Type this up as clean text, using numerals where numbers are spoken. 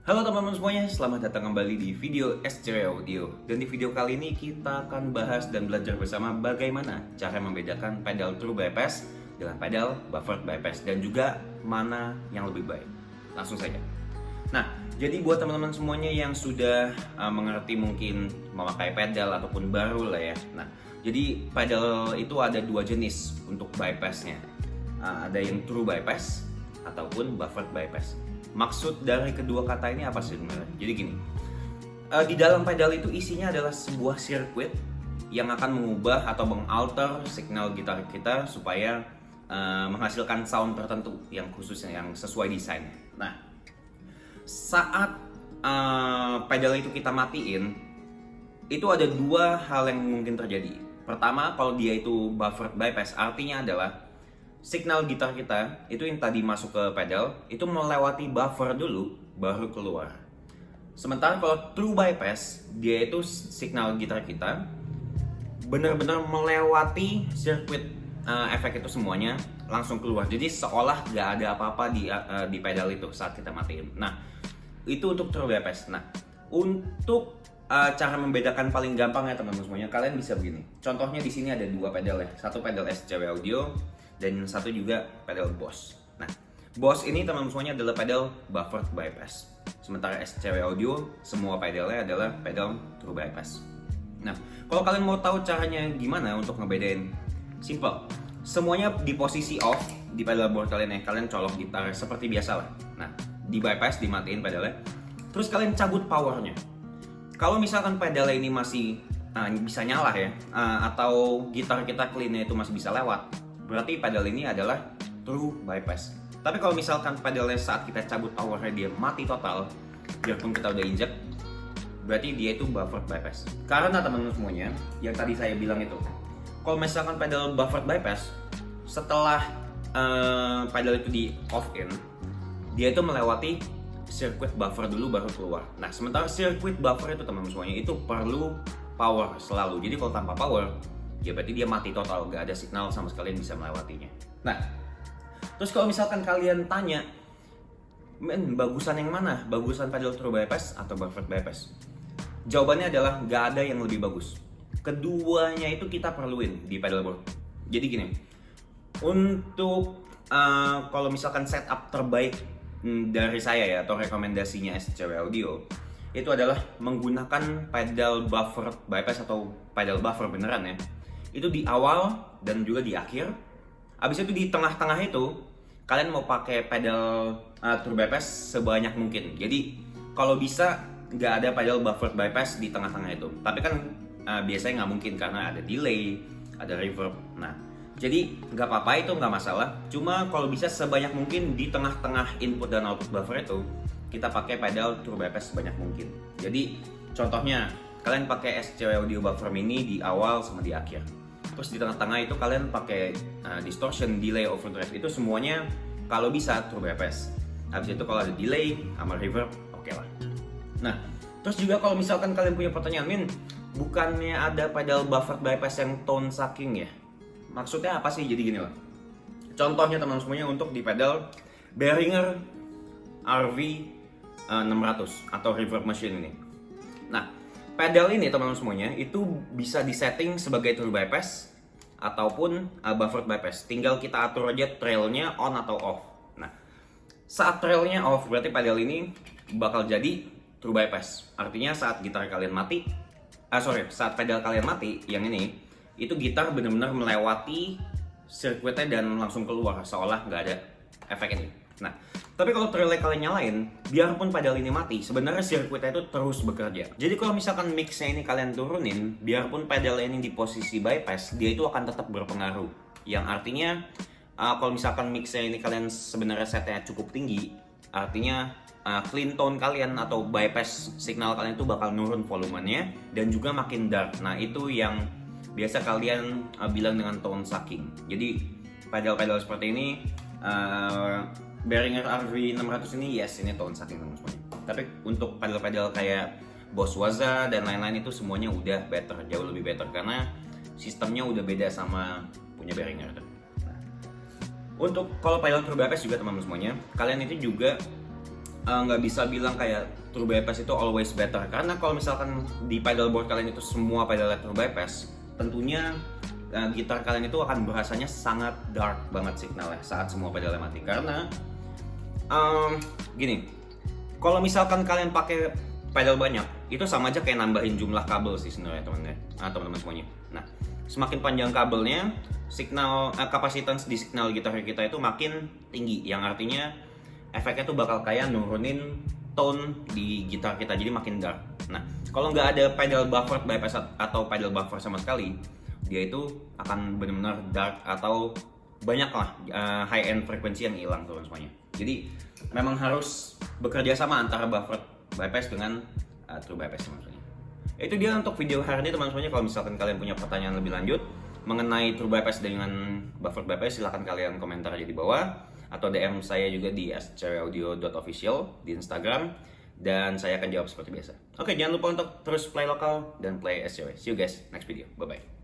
Halo teman-teman semuanya, selamat datang kembali di video SCW Audio. Dan di video kali ini kita akan bahas dan belajar bersama bagaimana cara membedakan pedal true bypass dengan pedal buffered bypass dan juga mana yang lebih baik. Langsung saja. Nah, jadi buat teman-teman semuanya yang sudah mengerti mungkin memakai pedal ataupun baru lah ya. Nah, jadi pedal itu ada dua jenis untuk bypassnya. Ada yang true bypass ataupun buffered bypass. Maksud dari kedua kata ini apa sih sebenarnya? Jadi gini, di dalam pedal itu isinya adalah sebuah sirkuit yang akan mengubah atau mengalter signal gitar kita supaya menghasilkan sound tertentu yang khususnya yang sesuai desainnya. Nah, saat pedal itu kita matiin, itu ada dua hal yang mungkin terjadi. Pertama, kalau dia itu buffered bypass, artinya adalah signal gitar kita itu yang tadi masuk ke pedal itu melewati buffer dulu baru keluar. Sementara kalau true bypass, dia itu signal gitar kita benar-benar melewati sirkuit efek itu semuanya langsung keluar. Jadi seolah nggak ada apa-apa di pedal itu saat kita matiin. Nah, itu untuk true bypass. Nah, untuk cara membedakan paling gampang ya teman-teman semuanya, kalian bisa begini. Contohnya di sini ada dua pedal ya, satu pedal SCW Audio dan satu juga pedal Boss. Nah, Boss ini teman-teman semuanya adalah pedal buffered bypass. Sementara SCW Audio semua pedalnya adalah pedal true bypass. Nah, kalau kalian mau tahu caranya gimana untuk ngebedain, simple. Semuanya di posisi off di pedal board kalian ya. Kalian colok gitar seperti biasa lah. Nah, di bypass dimatiin pedalnya. Terus kalian cabut powernya. Kalau misalkan pedalnya ini masih bisa nyala ya, atau gitar kita clean-nya itu masih bisa lewat, berarti pedal ini adalah true bypass. Tapi kalau misalkan pedalnya saat kita cabut powernya dia mati total, biarpun kita udah injek, berarti dia itu buffered bypass. Karena teman-teman semuanya, yang tadi saya bilang itu, kalau misalkan pedal buffered bypass, setelah pedal itu di off in, dia itu melewati sirkuit buffer dulu baru keluar. Nah, sementara sirkuit buffer itu teman-teman semuanya itu perlu power selalu. Jadi kalau tanpa power, ya berarti dia mati total, gak ada signal sama sekali yang bisa melewatinya. Nah, terus kalau misalkan kalian tanya, bagusan yang mana? Bagusan pedal true bypass atau buffered bypass? Jawabannya adalah gak ada yang lebih bagus. Keduanya itu kita perluin di pedal board. Jadi gini, untuk kalau misalkan setup terbaik dari saya ya, atau rekomendasinya SCW Audio, itu adalah menggunakan pedal buffered bypass atau pedal buffer beneran ya. Itu di awal dan juga di akhir. Abis itu di tengah-tengah itu kalian mau pakai pedal true bypass sebanyak mungkin. Jadi kalau bisa nggak ada pedal buffered bypass di tengah-tengah itu. Tapi kan biasanya nggak mungkin karena ada delay, ada reverb. Nah, jadi nggak apa-apa, itu nggak masalah. Cuma kalau bisa sebanyak mungkin di tengah-tengah input dan output buffer itu kita pakai pedal true bypass sebanyak mungkin. Jadi contohnya kalian pakai SCW Audio buffer mini di awal sama di akhir. Terus di tengah-tengah itu kalian pakai distortion, delay, overdrive, itu semuanya kalau bisa true bypass. Habis itu kalau ada delay sama reverb, oke lah. Nah, terus juga kalau misalkan kalian punya pertanyaan, Min, bukannya ada pedal buffered bypass yang tone sucking ya? Maksudnya apa sih? Jadi gini lah. Contohnya teman-teman semuanya untuk di pedal Behringer RV 600 atau reverb machine ini. Nah, pedal ini teman-teman semuanya itu bisa disetting sebagai true bypass ataupun buffered bypass. Tinggal kita atur aja trailnya on atau off. Nah, saat trailnya off berarti pedal ini bakal jadi true bypass. Artinya saat gitar kalian mati, saat pedal kalian mati yang ini, itu gitar benar-benar melewati sirkuitnya dan langsung keluar seolah nggak ada efek ini. Nah, tapi kalau trailnya kalian nyalain, biarpun pedal ini mati, sebenarnya sirkuitnya itu terus bekerja. Jadi kalau misalkan mixnya ini kalian turunin, biarpun pedal ini di posisi bypass, dia itu akan tetap berpengaruh. Yang artinya, kalau misalkan mixnya ini kalian sebenarnya setnya cukup tinggi, artinya clean tone kalian atau bypass signal kalian itu bakal nurun volumenya dan juga makin dark. Nah, itu yang biasa kalian bilang dengan tone sucking. Jadi pedal-pedal seperti ini, Behringer RV 600 ini yes, ini tone sucking teman semuanya. Tapi untuk pedal-pedal kayak Boss Waza dan lain-lain itu semuanya udah better, jauh lebih better karena sistemnya udah beda sama punya Behringer. Nah, untuk kalau pedal true bypass juga teman-teman semuanya, kalian itu juga nggak bisa bilang kayak true bypass itu always better, karena kalau misalkan di pedalboard kalian itu semua pedalnya true bypass, tentunya gitar kalian itu akan berasanya sangat dark banget signalnya saat semua pedalnya mati. Karena gini, kalau misalkan kalian pakai pedal banyak, itu sama aja kayak nambahin jumlah kabel sih sebenarnya teman-teman semuanya. Nah, semakin panjang kabelnya, signal kapasitas di signal gitar kita itu makin tinggi, yang artinya efeknya tuh bakal kayak nurunin tone di gitar kita, jadi makin dark. Nah, kalau nggak ada pedal buffer bypass atau pedal buffer sama sekali, dia itu akan benar-benar dark atau banyak lah high end frekuensi yang hilang tuh semuanya. Jadi memang harus bekerja sama antara buffer bypass dengan true bypass maksudnya. Itu dia untuk video hari ini teman-teman. Kalau misalkan kalian punya pertanyaan lebih lanjut mengenai true bypass dengan buffer bypass, silahkan kalian komentar aja di bawah atau DM saya juga di scereaudio.official di Instagram, dan saya akan jawab seperti biasa. Oke, jangan lupa untuk terus play lokal dan play SCW. See you guys next video. Bye bye.